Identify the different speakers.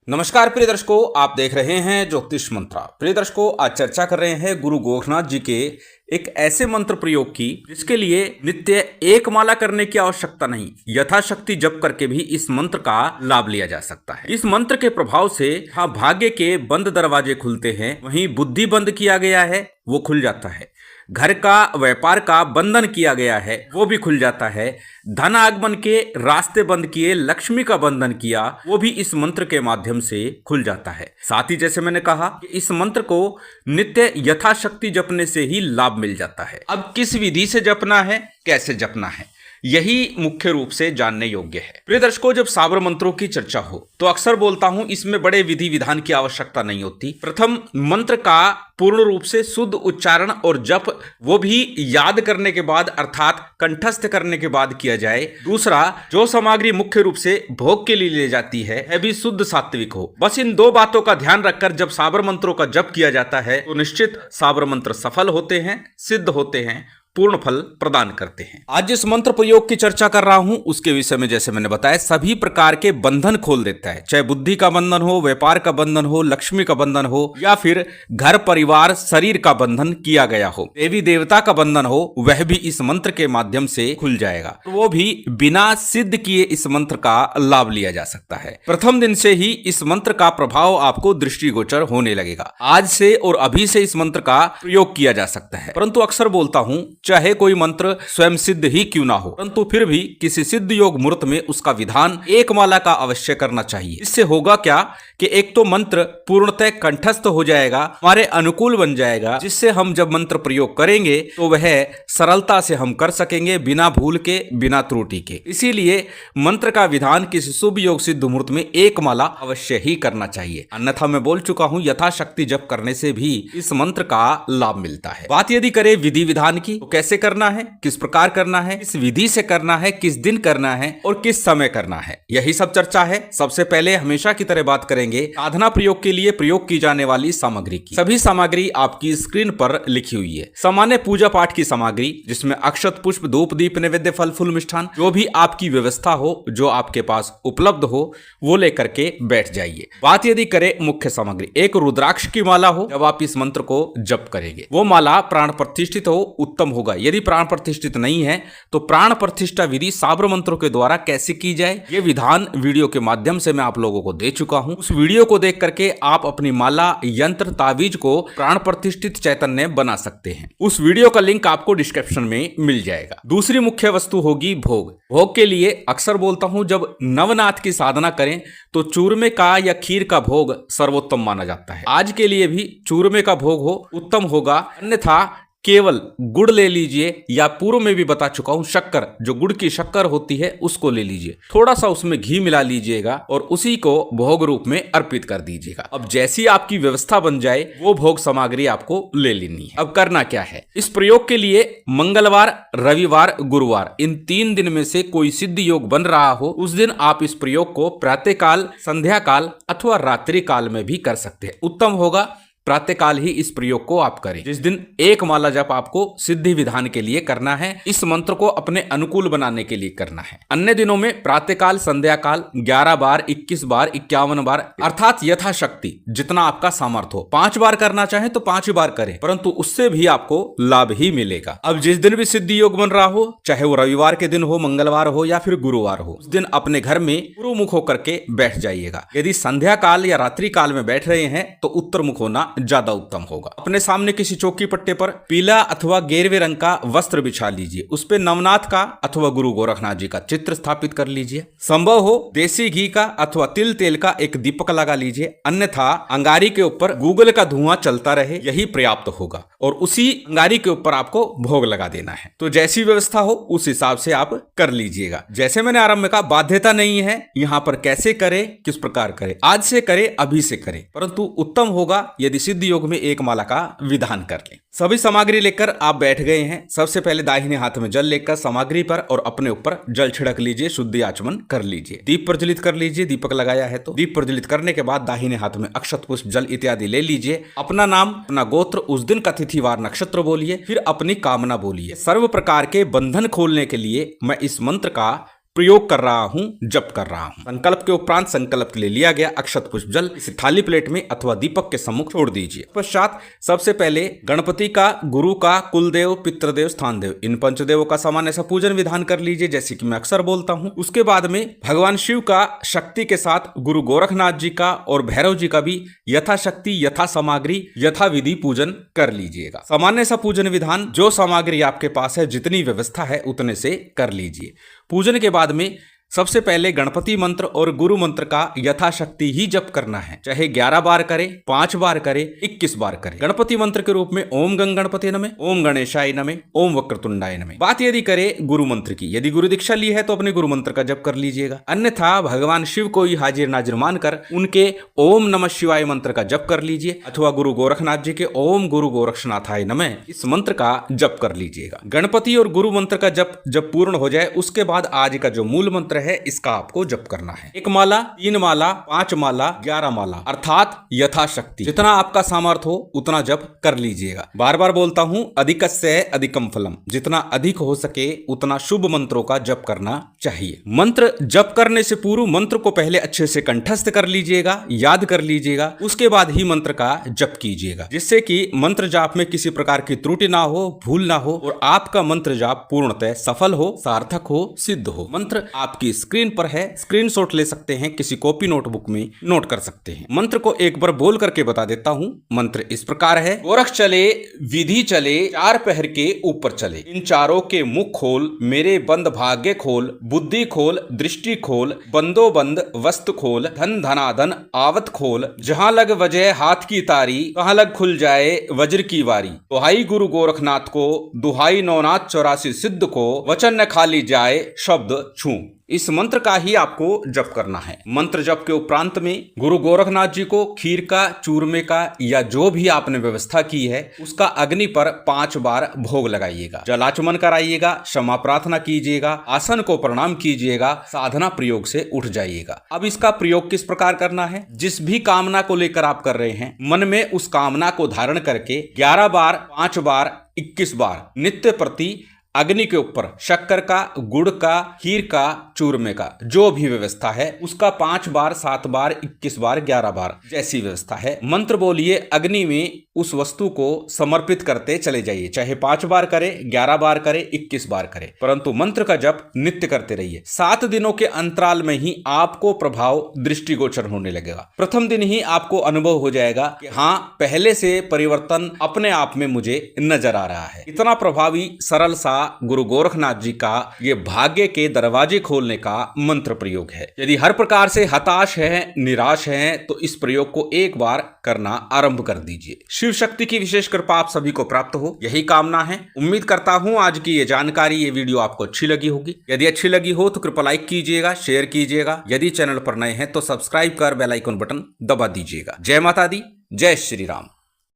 Speaker 1: नमस्कार प्रिय दर्शकों, आप देख रहे हैं ज्योतिष मंत्रा। प्रिय दर्शकों, आज चर्चा कर रहे हैं गुरु गोरखनाथ जी के एक ऐसे मंत्र प्रयोग की जिसके लिए नित्य एक माला करने की आवश्यकता नहीं, यथाशक्ति जप करके भी इस मंत्र का लाभ लिया जा सकता है। इस मंत्र के प्रभाव से हाँ भाग्य के बंद दरवाजे खुलते हैं, वहीं बुद्धि बंद किया गया है वो खुल जाता है, घर का व्यापार का बंधन किया गया है वो भी खुल जाता है, धन आगमन के रास्ते बंद किए, लक्ष्मी का बंधन किया वो भी इस मंत्र के माध्यम से खुल जाता है। साथ ही जैसे मैंने कहा कि इस मंत्र को नित्य यथाशक्ति जपने से ही लाभ मिल जाता है। अब किस विधि से जपना है, कैसे जपना है, यही मुख्य रूप से जानने योग्य है। प्रिय दर्शकों, जब साबर मंत्रों की चर्चा हो तो अक्सर बोलता हूं इसमें बड़े विधि विधान की आवश्यकता नहीं होती। प्रथम मंत्र का पूर्ण रूप से शुद्ध उच्चारण और जप वो भी याद करने के बाद अर्थात कंठस्थ करने के बाद किया जाए। दूसरा, जो सामग्री मुख्य रूप से भोग के लिए ले जाती है वह भी शुद्ध सात्विक हो। बस इन दो बातों का ध्यान रखकर जब साबर मंत्रों का जप किया जाता है तो निश्चित साबर मंत्र सफल होते हैं, सिद्ध होते हैं, पूर्ण फल प्रदान करते हैं। आज जिस मंत्र प्रयोग की चर्चा कर रहा हूं उसके विषय में जैसे मैंने बताया सभी प्रकार के बंधन खोल देता है, चाहे बुद्धि का बंधन हो, व्यापार का बंधन हो, लक्ष्मी का बंधन हो या फिर घर परिवार शरीर का बंधन किया गया हो, देवी देवता का बंधन हो, वह भी इस मंत्र के माध्यम से खुल जाएगा। तो वो भी बिना सिद्ध किए इस मंत्र का लाभ लिया जा सकता है। प्रथम दिन से ही इस मंत्र का प्रभाव आपको दृष्टिगोचर होने लगेगा। आज से और अभी से इस मंत्र का प्रयोग किया जा सकता है। परंतु अक्सर बोलता हूं चाहे कोई मंत्र स्वयं सिद्ध ही क्यों ना हो, परंतु फिर भी किसी सिद्ध योग मुहूर्त में उसका विधान एक माला का अवश्य करना चाहिए। इससे होगा क्या कि एक तो मंत्र पूर्णतः कंठस्थ हो जाएगा, हमारे अनुकूल बन जाएगा, जिससे हम जब मंत्र प्रयोग करेंगे तो वह सरलता से हम कर सकेंगे, बिना भूल के, बिना त्रुटि के। इसीलिए मंत्र का विधान किसी शुभ योग सिद्ध मुहूर्त में एक माला अवश्य ही करना चाहिए। अन्यथा मैं बोल चुका हूं यथाशक्ति जप करने से भी इस मंत्र का लाभ मिलता है। बात यदि करें विधि विधान की तो कैसे करना है, किस प्रकार करना है, किस विधि से करना है, किस दिन करना है और किस समय करना है, यही सब चर्चा है। सबसे पहले हमेशा की तरह बात करेंगे साधना प्रयोग के लिए प्रयोग की जाने वाली सामग्री की। सभी सामग्री आपकी स्क्रीन पर लिखी हुई है। सामान्य पूजा पाठ की सामग्री जिसमें अक्षत पुष्प धूप दीप नैवेद्य फल फूल मिष्ठान जो भी आपकी व्यवस्था हो, जो आपके पास उपलब्ध हो वो लेकर के बैठ जाइए। बात यदि करें मुख्य सामग्री, एक रुद्राक्ष की माला हो, जब आप इस मंत्र को जप करेंगे वो माला प्राण प्रतिष्ठित हो उत्तम होगा। यदि प्राण प्रतिष्ठित नहीं है तो प्राण प्रतिष्ठा विधि साबर मंत्रों के द्वारा कैसे की जाए ये विधान वीडियो के माध्यम से मैं आप लोगों को दे चुका हूं। उस वीडियो को देख करके आप अपनी माला यंत्र तावीज को प्राण प्रतिष्ठित चैतन्य बना सकते हैं। उस वीडियो का लिंक आपको डिस्क्रिप्शन में मिल जाएगा। दूसरी मुख्य वस्तु होगी भोग। भोग के लिए अक्सर बोलता हूं जब नवनाथ की साधना करें तो चूरमे का या खीर का भोग सर्वोत्तम माना जाता है। आज के लिए भी चूरमे का भोग हो उत्तम होगा, अन्यथा केवल गुड़ ले लीजिए, या पूर्व में भी बता चुका हूं शक्कर, जो गुड़ की शक्कर होती है उसको ले लीजिए, थोड़ा सा उसमें घी मिला लीजिएगा और उसी को भोग रूप में अर्पित कर दीजिएगा। अब जैसी आपकी व्यवस्था बन जाए वो भोग सामग्री आपको ले लेनी है। अब करना क्या है, इस प्रयोग के लिए मंगलवार, रविवार, गुरुवार इन 3 दिन में से कोई सिद्ध योग बन रहा हो उस दिन आप इस प्रयोग को प्रातः काल, संध्या काल अथवा रात्रि काल में भी कर सकते हैं। उत्तम होगा प्रातःकाल ही इस प्रयोग को आप करें, जिस दिन एक माला जप आपको सिद्धि विधान के लिए करना है, इस मंत्र को अपने अनुकूल बनाने के लिए करना है। अन्य दिनों में प्रातःकाल, संध्या काल 11 बार, 21 बार, 51 बार अर्थात यथाशक्ति जितना आपका सामर्थ्य हो। 5 बार करना चाहे तो 5 बार करें, परंतु उससे भी आपको लाभ ही मिलेगा। अब जिस दिन भी सिद्धि योग बन रहा हो, चाहे वो रविवार के दिन हो, मंगलवार हो या फिर गुरुवार हो, उस दिन अपने घर में पूर्व मुख होकर के बैठ जाइएगा। यदि संध्या काल या रात्रि काल में बैठ रहे हैं तो उत्तर मुख होना ज्यादा उत्तम होगा। अपने सामने किसी चौकी पट्टे पर पीला अथवा गेरवे रंग का वस्त्र बिछा लीजिए, उस पे नवनाथ का अथवा गुरु गोरखनाथ जी का चित्र स्थापित कर लीजिए। संभव हो देसी घी का अथवा तिल तेल का एक दीपक लगा लीजिए, अन्यथा अंगारी के ऊपर गूगल का धुआं चलता रहे यही पर्याप्त होगा और उसी अंगारी के ऊपर आपको भोग लगा देना है। तो जैसी व्यवस्था हो उस हिसाब से आप कर लीजिएगा। जैसे मैंने आरंभ में कहा बाध्यता नहीं है यहाँ पर कैसे करें, किस प्रकार करें, आज से करें, अभी से करें, परंतु उत्तम होगा यदि सिद्ध योग में एक माला का विधान कर लें। सभी सामग्री लेकर आप बैठ गए हैं। सबसे पहले दाहिने हाथ में जल लेकर सामग्री पर और अपने ऊपर जल छिड़क लीजिए, शुद्धि आचमन कर लीजिए, दीप प्रज्वलित कर लीजिए। दीपक लगाया है तो दीप प्रज्वलित करने के बाद दाहिने हाथ में अक्षत पुष्प जल इत्यादि ले लीजिए। अपना नाम, अपना गोत्र, उस दिन का तिथिवार नक्षत्र बोलिए, फिर अपनी कामना बोलिए। सर्व प्रकार के बंधन खोलने के लिए मैं इस मंत्र का प्रयोग कर रहा हूं, जप कर रहा हूं। संकल्प के उपरांत संकल्प के लिए लिया गया अक्षत पुष्प जल इस थाली प्लेट में अथवा दीपक के सम्मुख छोड़ दीजिए। पश्चात सबसे पहले गणपति का, गुरु का, कुलदेव, पितृदेव, स्थान देव, इन पंचदेवों का सामान्य सा पूजन विधान कर लीजिए, जैसे कि मैं अक्सर बोलता हूं। उसके बाद में भगवान शिव का शक्ति के साथ गुरु गोरखनाथ जी का और भैरव जी का भी यथाशक्ति, यथा सामग्री, यथा विधि पूजन कर लीजिएगा। सामान्य सा पूजन विधान, जो सामग्री आपके पास है, जितनी व्यवस्था है उतने से कर लीजिए। पूजन के बाद में सबसे पहले गणपति मंत्र और गुरु मंत्र का यथाशक्ति ही जप करना है, चाहे 11 बार करे, 5 बार करे, 21 बार करे। गणपति मंत्र के रूप में ओम गंग गणपति नमः, ओम गणेशाय नमः, ओम वक्रतुंडाय नमः। बात यदि करे गुरु मंत्र की, यदि गुरु दीक्षा ली है तो अपने गुरु मंत्र का जप कर लीजिएगा, अन्यथा भगवान शिव को ही हाजिर नाजिर मानकर उनके ओम नमः शिवाय मंत्र का जप कर लीजिए, अथवा गुरु गोरखनाथ जी के ओम गुरु गोरक्षनाथाय नमः इस मंत्र का जप कर लीजिएगा। गणपति और गुरु मंत्र का जप जब पूर्ण हो जाए, उसके बाद आज का जो मूल मंत्र है इसका आपको जप करना है। 1 माला, 3 माला, 5 माला, 11 माला, अर्थात यथाशक्ति जितना आपका सामर्थ्य हो उतना जप कर लीजिएगा। बार बार बोलता हूं, अधिकस्य अधिकम फलम, जितना अधिक हो सके उतना शुभ मंत्रों का जप करना चाहिए। मंत्र जप करने से पूर्व मंत्र को पहले अच्छे से कंठस्थ कर लीजिएगा, याद कर लीजिएगा, उसके बाद ही मंत्र का जप कीजिएगा, जिससे कि मंत्र जाप में किसी प्रकार की त्रुटि ना हो, भूल ना हो और आपका मंत्र जाप पूर्णतः सफल हो, सार्थक हो, सिद्ध हो। मंत्र आपकी स्क्रीन पर है, स्क्रीनशॉट ले सकते हैं, किसी कॉपी नोटबुक में नोट कर सकते हैं। मंत्र को एक बार बोल करके बता देता हूं। मंत्र इस प्रकार है। गोरख चले, विधि चले, 4 पहर के ऊपर चले, इन चारों के मुख खोल, मेरे बंद भाग्य खोल, बुद्धि खोल, दृष्टि खोल, बंदो बंद वस्तु खोल, धन धनाधन आवत खोल, जहां लग वजह हाथ की तारी, कहां लग खुल जाए वज्र की वारी। दुहाई गुरु गोरखनाथ को, दुहाई नवनाथ 84 सिद्ध को, वचन न खाली जाए शब्द छू। इस मंत्र का ही आपको जप करना है। मंत्र जप के उपरांत में गुरु गोरखनाथ जी को खीर का, चूरमे का या जो भी आपने व्यवस्था की है उसका अग्नि पर 5 बार भोग लगाइएगा, जलाचमन कराइएगा, क्षमा प्रार्थना कीजिएगा, आसन को प्रणाम कीजिएगा, साधना प्रयोग से उठ जाइएगा। अब इसका प्रयोग किस प्रकार करना है? जिस भी कामना को लेकर आप कर रहे हैं, मन में उस कामना को धारण करके 11 बार, 5 बार, 21 बार नित्य प्रति अग्नि के ऊपर शक्कर का, गुड़ का, खीर का, चूरमे का जो भी व्यवस्था है उसका 5 बार, 7 बार, 21 बार, 11 बार जैसी व्यवस्था है मंत्र बोलिए, अग्नि में उस वस्तु को समर्पित करते चले जाइए। चाहे 5 बार करे, 11 बार करे, 21 बार करे, परंतु मंत्र का जप नित्य करते रहिए। 7 दिनों के अंतराल में ही आपको प्रभाव दृष्टिगोचर होने लगेगा। प्रथम दिन ही आपको अनुभव हो जाएगा कि हाँ, पहले से परिवर्तन अपने आप में मुझे नजर आ रहा है। इतना प्रभावी, सरल सा गुरु गोरखनाथ जी का ये भाग्य के दरवाजे खोलने का मंत्र प्रयोग है। यदि हर प्रकार से हताश है, निराश है, तो इस प्रयोग को एक बार करना आरंभ कर दीजिए। शिव शक्ति की विशेष कृपा आप सभी को प्राप्त हो, यही कामना है। उम्मीद करता हूं आज की ये जानकारी, ये वीडियो आपको अच्छी लगी होगी। यदि अच्छी लगी हो तो कृपया लाइक कीजिएगा, शेयर कीजिएगा। यदि चैनल पर नए हैं तो सब्सक्राइब कर बेल आइकन बटन दबा दीजिएगा। जय माता दी, जय श्री राम।